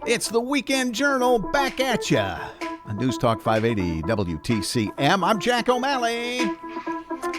It's the Weekend Journal back at ya on News Talk 580 WTCM. I'm Jack O'Malley.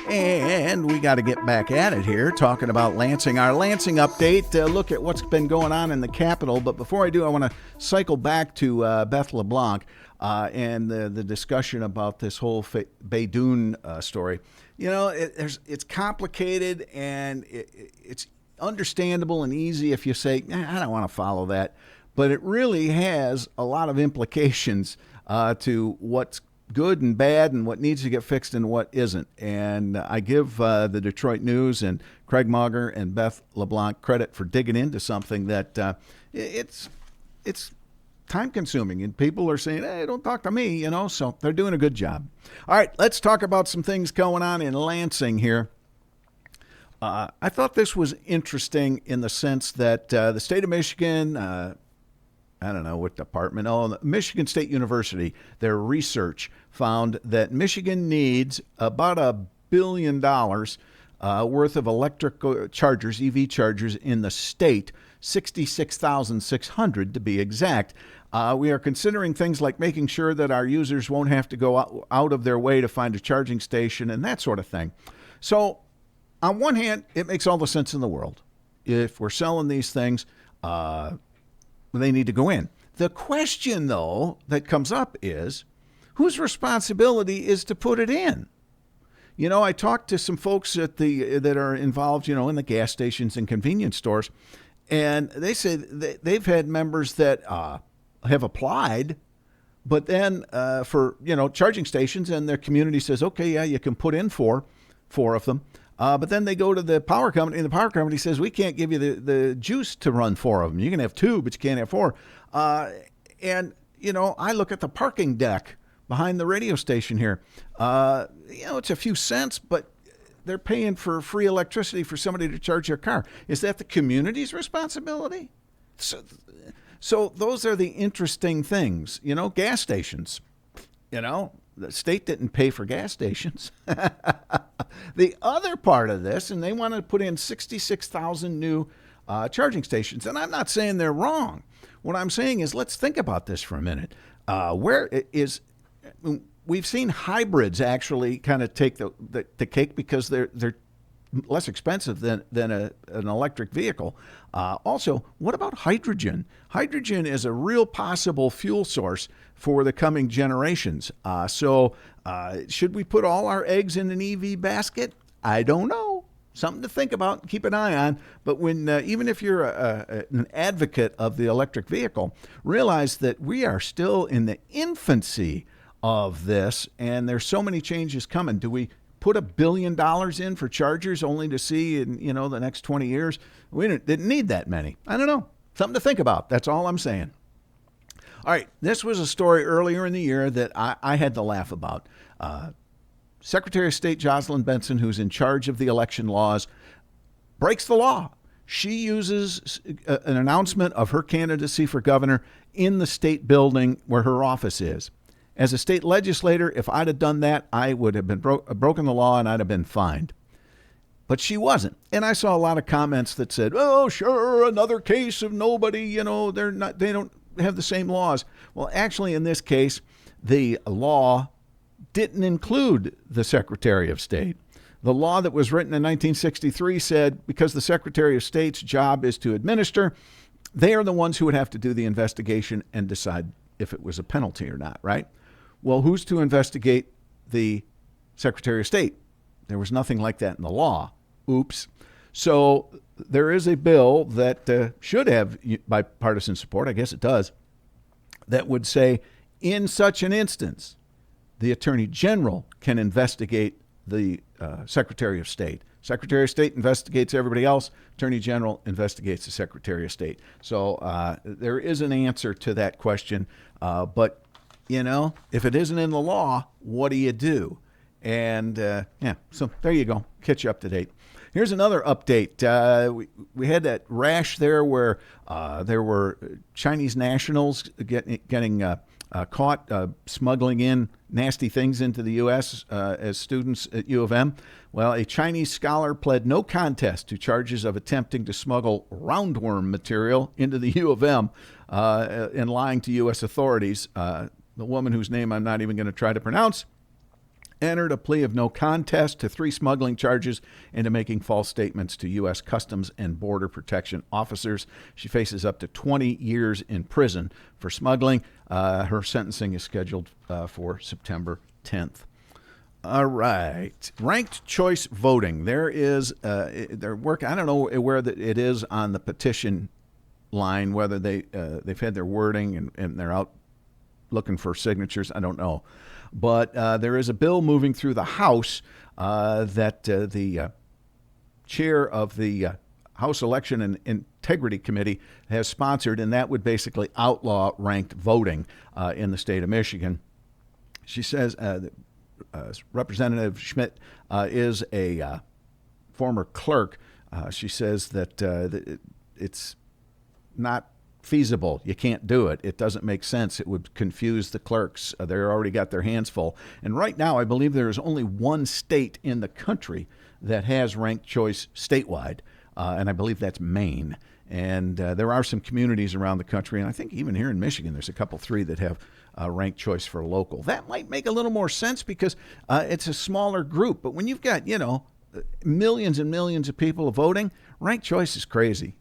And we got to get back at it here, talking about Lansing. Our Lansing update, look at what's been going on in the Capitol. But before I do, I want to cycle back to Beth LeBlanc and the discussion about this whole Baydoun story. You know, it's complicated, and it's understandable and easy if you say, I don't want to follow that. But it really has a lot of implications to what's good and bad and what needs to get fixed and what isn't. And I give the Detroit News and Craig Mauger and Beth LeBlanc credit for digging into something that it's time consuming, and people are saying, hey, don't talk to me, you know, so they're doing a good job. All right, let's talk about some things going on in Lansing here. I thought this was interesting in the sense that the state of Michigan, I don't know what department, Michigan State University, their research found that Michigan needs about $1 billion worth of electric chargers, EV chargers in the state, 66,600 to be exact. We are considering things like making sure that our users won't have to go out of their way to find a charging station and that sort of thing. So on one hand, it makes all the sense in the world. If we're selling these things, they need to go in. The question, though, that comes up is, whose responsibility is to put it in? You know, I talked to some folks that are involved, you know, in the gas stations and convenience stores, and they say they've had members that have applied, but then for, you know, charging stations, and their community says, okay, yeah, you can put in four of them. But then they go to the power company, and the power company says, we can't give you the juice to run 4 of them. You can have 2, but you can't have 4. And, you know, I look at the parking deck behind the radio station here. You know, it's a few cents, but they're paying for free electricity for somebody to charge their car. Is that the community's responsibility? So those are the interesting things. You know, gas stations, you know. The state didn't pay for gas stations. The other part of this, and they want to put in 66,000 new charging stations. And I'm not saying they're wrong. What I'm saying is, let's think about this for a minute. We've seen hybrids actually kind of take the cake because they're less expensive than an electric vehicle. Also, what about hydrogen? Hydrogen is a real possible fuel source for the coming generations. So should we put all our eggs in an EV basket? I don't know. Something to think about and keep an eye on. But when even if you're an advocate of the electric vehicle, realize that we are still in the infancy of this, and there's so many changes coming. Do we put $1 billion in for chargers only to see in, you know, the next 20 years? We didn't need that many. I don't know. Something to think about. That's all I'm saying. All right. This was a story earlier in the year that I had to laugh about. Secretary of State Jocelyn Benson, who's in charge of the election laws, breaks the law. She uses an announcement of her candidacy for governor in the state building where her office is. As a state legislator, if I'd have done that, I would have been broken the law and I'd have been fined. But she wasn't. And I saw a lot of comments that said, oh, sure, another case of nobody, you know, they don't have the same laws. Well, actually, in this case, the law didn't include the Secretary of State. The law that was written in 1963 said because the Secretary of State's job is to administer, they are the ones who would have to do the investigation and decide if it was a penalty or not, right? Well, who's to investigate the Secretary of State? There was nothing like that in the law. Oops. So there is a bill that should have bipartisan support, I guess it does, that would say in such an instance, the Attorney General can investigate the Secretary of State. Secretary of State investigates everybody else. Attorney General investigates the Secretary of State. So there is an answer to that question. But, you know, if it isn't in the law, what do you do? And, so there you go. Catch you up to date. Here's another update. We had that rash there where there were Chinese nationals getting caught smuggling in nasty things into the U.S. As students at U of M. Well, a Chinese scholar pled no contest to charges of attempting to smuggle roundworm material into the U of M and lying to U.S. authorities. The woman whose name I'm not even going to try to pronounce entered a plea of no contest to 3 smuggling charges and to making false statements to U.S. Customs and Border Protection officers. She faces up to 20 years in prison for smuggling. Her sentencing is scheduled for September 10th. All right. Ranked choice voting. There is, they're working, I don't know where it is on the petition line, whether they've had their wording and they're out looking for signatures. I don't know. But there is a bill moving through the House that the chair of the House Election and Integrity Committee has sponsored, and that would basically outlaw ranked voting in the state of Michigan. She says Representative Schmidt is a former clerk. She says that it's not feasible. You can't do it. It doesn't make sense. It would confuse the clerks. They're already got their hands full. And right now, I believe there is only one state in the country that has ranked choice statewide, and I believe that's Maine. And there are some communities around the country, and I think even here in Michigan, there's a couple, 3 that have ranked choice for local. That might make a little more sense because it's a smaller group. But when you've got, millions and millions of people voting, ranked choice is crazy.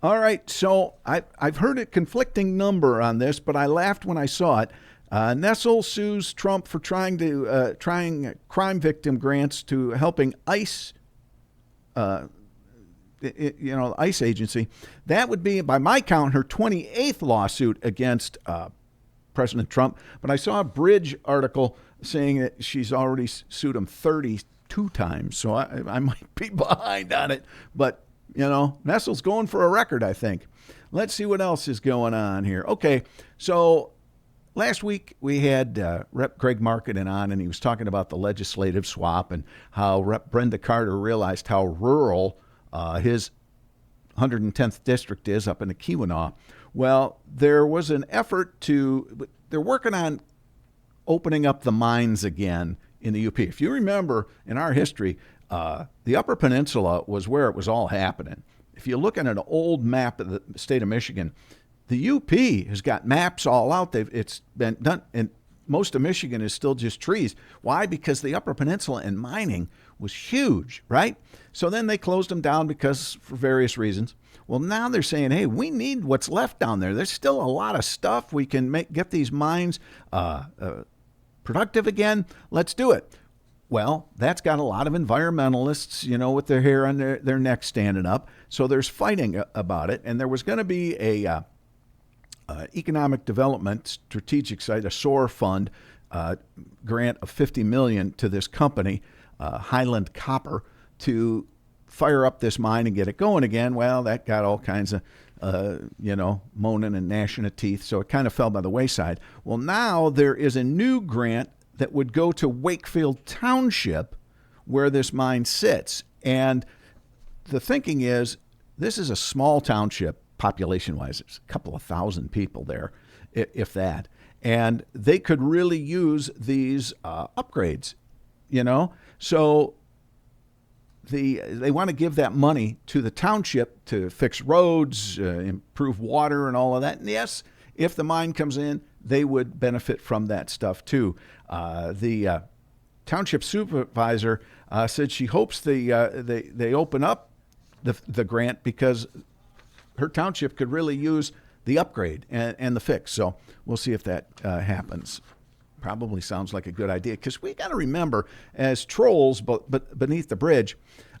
All right, so I've heard a conflicting number on this, but I laughed when I saw it. Nestle sues Trump for trying crime victim grants to helping ICE, ICE agency. That would be, by my count, her 28th lawsuit against President Trump. But I saw a Bridge article saying that she's already sued him 32 times, so I might be behind on it, but Nestle's going for a record, I think. Let's see what else is going on here. Okay, so last week we had Rep. Greg Marketing on, and he was talking about the legislative swap and how Rep. Brenda Carter realized how rural his 110th district is up in the Keweenaw. Well, there was an effort they're working on opening up the mines again in the UP. If you remember in our history, the Upper Peninsula was where it was all happening. If you look at an old map of the state of Michigan, the UP has got maps all out. It's been done, and most of Michigan is still just trees. Why? Because the Upper Peninsula and mining was huge, right? So then they closed them down for various reasons. Well, now they're saying, hey, we need what's left down there. There's still a lot of stuff. We can get these mines productive again. Let's do it. Well, that's got a lot of environmentalists, with their hair on their neck standing up. So there's fighting about it. And there was going to be a economic development strategic site, a SOAR fund grant of $50 million to this company, Highland Copper, to fire up this mine and get it going again. Well, that got all kinds of, moaning and gnashing of teeth. So it kind of fell by the wayside. Well, now there is a new grant that would go to Wakefield Township where this mine sits. And the thinking is this is a small township population-wise. It's a couple of thousand people there, if that. And they could really use these upgrades, So they want to give that money to the township to fix roads, improve water and all of that. And yes, if the mine comes in, they would benefit from that stuff too. The township supervisor said she hopes they open up the grant because her township could really use the upgrade and the fix. So we'll see if that happens. Probably sounds like a good idea because we got to remember, as trolls, but beneath the bridge,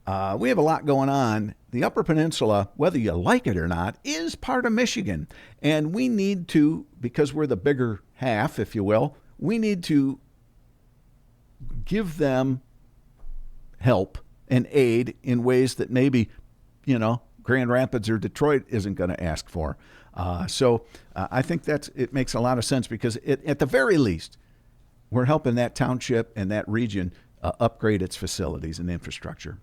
we have a lot going on. The Upper Peninsula, whether you like it or not, is part of Michigan. And we need to, because we're the bigger half, if you will, we need to give them help and aid in ways that maybe, Grand Rapids or Detroit isn't going to ask for. So I think it makes a lot of sense because at the very least, we're helping that township and that region upgrade its facilities and infrastructure.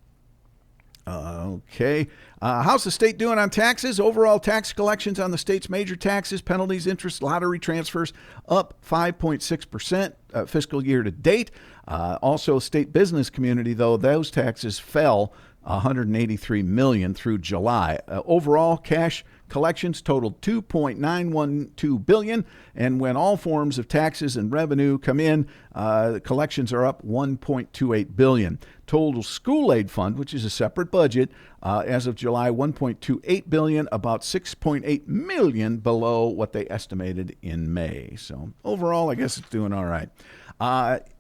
Okay. How's the state doing on taxes? Overall tax collections on the state's major taxes, penalties, interest, lottery transfers up 5.6% fiscal year to date. Also, state business community, though, those taxes fell 183 million through July. Overall cash collections totaled 2.912 billion, and when all forms of taxes and revenue come in, the collections are up 1.28 billion. Total school aid fund, which is a separate budget, as of July, 1.28 billion, about 6.8 million below what they estimated in May. So overall, I guess it's doing all right.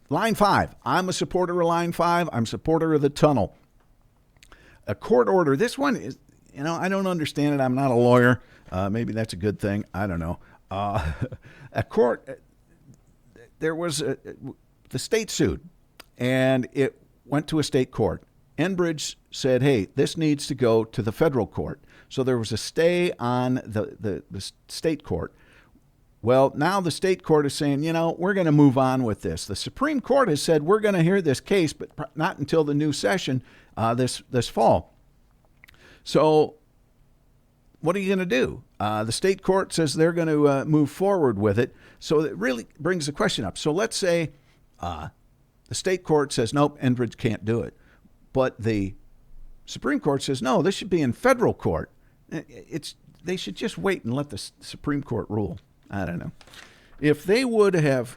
Line 5. I'm a supporter of Line 5. I'm a supporter of the tunnel. A court order. This one is, I don't understand it. I'm not a lawyer. Maybe that's a good thing. I don't know. A court, there was the state sued, and it went to a state court. Enbridge said, hey, this needs to go to the federal court. So there was a stay on the state court. Well, now the state court is saying, we're going to move on with this. The Supreme Court has said we're going to hear this case, but not until the new session this fall. So what are you going to do? The state court says they're going to move forward with it. So it really brings the question up. So let's say the state court says, nope, Enbridge can't do it. But the Supreme Court says, no, this should be in federal court. They should just wait and let the Supreme Court rule. I don't know. If they would have,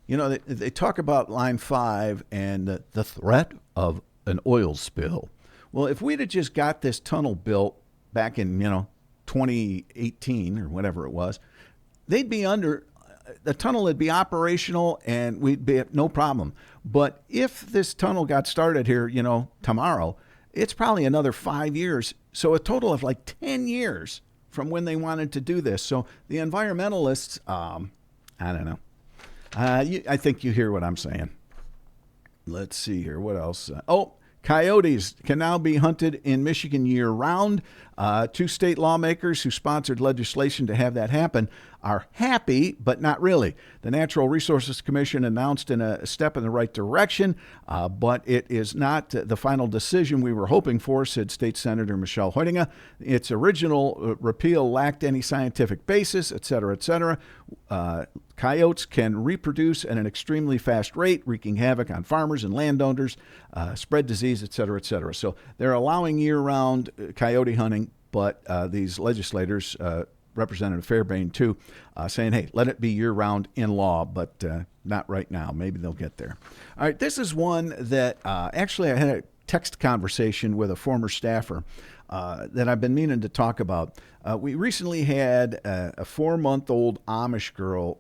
they talk about Line 5 and the threat of an oil spill. Well, if we'd have just got this tunnel built back in, 2018 or whatever it was, they'd be the tunnel would be operational and we'd be no problem. But if this tunnel got started here, tomorrow, it's probably another 5 years. So a total of like 10 years from when they wanted to do this. So the environmentalists, I don't know. I think you hear what I'm saying. Let's see here. What else? Coyotes can now be hunted in Michigan year-round. 2 state lawmakers who sponsored legislation to have that happen are happy, but not really. The Natural Resources Commission announced in a step in the right direction, but it is not the final decision we were hoping for, said State Senator Michelle Hoytinga. Its original repeal lacked any scientific basis, et cetera, et cetera. Coyotes can reproduce at an extremely fast rate, wreaking havoc on farmers and landowners, spread disease, et cetera, et cetera. So they're allowing year-round coyote hunting, but these legislators, Representative Fairbairn too, saying, hey, let it be year-round in law, but not right now. Maybe they'll get there. All right, this is one that actually I had a text conversation with a former staffer that I've been meaning to talk about. We recently had a 4-month-old Amish girl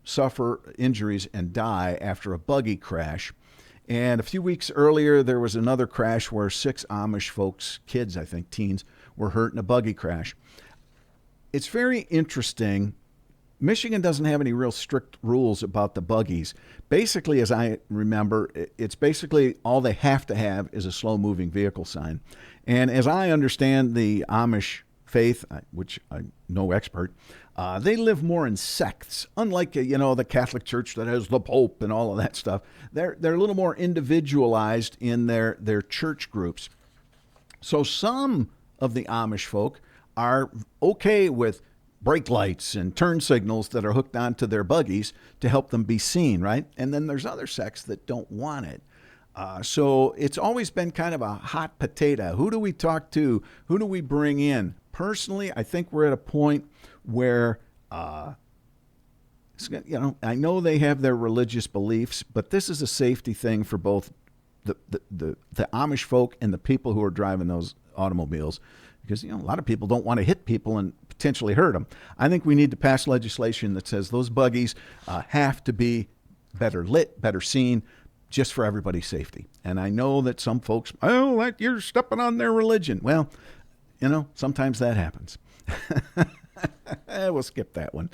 suffer injuries and die after a buggy crash. And a few weeks earlier, there was another crash where 6 Amish folks, kids, I think, teens, were hurt in a buggy crash. It's very interesting. Michigan doesn't have any real strict rules about the buggies. Basically, as I remember, it's basically all they have to have is a slow-moving vehicle sign. And as I understand the Amish faith, which I'm no expert, they live more in sects, unlike the Catholic Church that has the Pope and all of that stuff. They're a little more individualized in their church groups. So some of the Amish folk are okay with brake lights and turn signals that are hooked onto their buggies to help them be seen, right? And then there's other sects that don't want it. So it's always been kind of a hot potato. Who do we talk to? Who do we bring in? Personally, I think we're at a point where, I know they have their religious beliefs, but this is a safety thing for both the Amish folk and the people who are driving those automobiles, because a lot of people don't want to hit people and potentially hurt them. I think we need to pass legislation that says those buggies have to be better lit, better seen, just for everybody's safety. And I know that some folks, you're stepping on their religion. Well, sometimes that happens. We'll skip that one.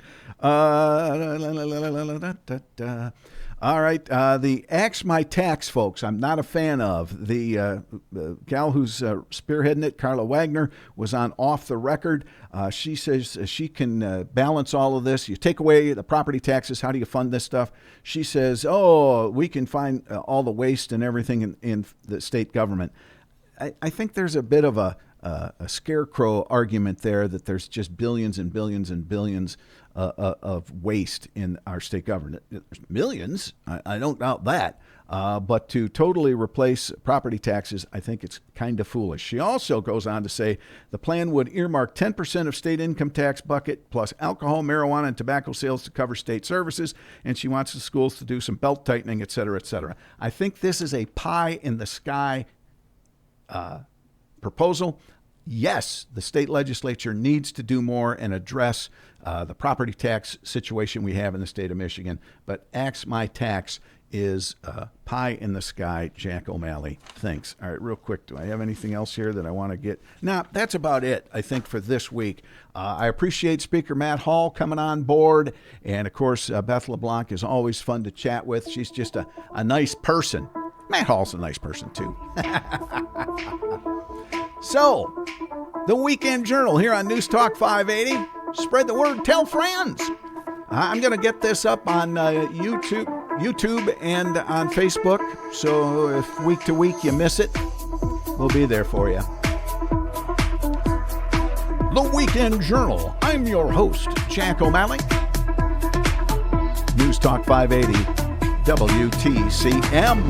All right. The Axe My Tax folks, I'm not a fan of. The gal who's spearheading it, Carla Wagner, was on Off the Record. She says she can balance all of this. You take away the property taxes. How do you fund this stuff? She says, we can find all the waste and everything in the state government. I think there's a bit of a scarecrow argument there that there's just billions and billions and billions of waste in our state government. There's millions, I don't doubt that. But to totally replace property taxes, I think it's kind of foolish. She also goes on to say the plan would earmark 10% of state income tax bucket plus alcohol, marijuana, and tobacco sales to cover state services, and she wants the schools to do some belt tightening, et cetera, et cetera. I think this is a pie-in-the-sky proposal. Yes, the state legislature needs to do more and address the property tax situation we have in the state of Michigan, but Axe My Tax is pie in the sky. Jack O'Malley thinks. All right, real quick, do I have anything else here that I want to get? No, that's about it, I think, for this week. I appreciate Speaker Matt Hall coming on board, and of course, Beth LeBlanc is always fun to chat with. She's just a nice person. Matt Hall's a nice person, too. So, the Weekend Journal here on News Talk 580. Spread the word, tell friends. I'm going to get this up on YouTube and on Facebook. So if week to week you miss it, we'll be there for you. The Weekend Journal. I'm your host, Jack O'Malley. News Talk 580, WTCM.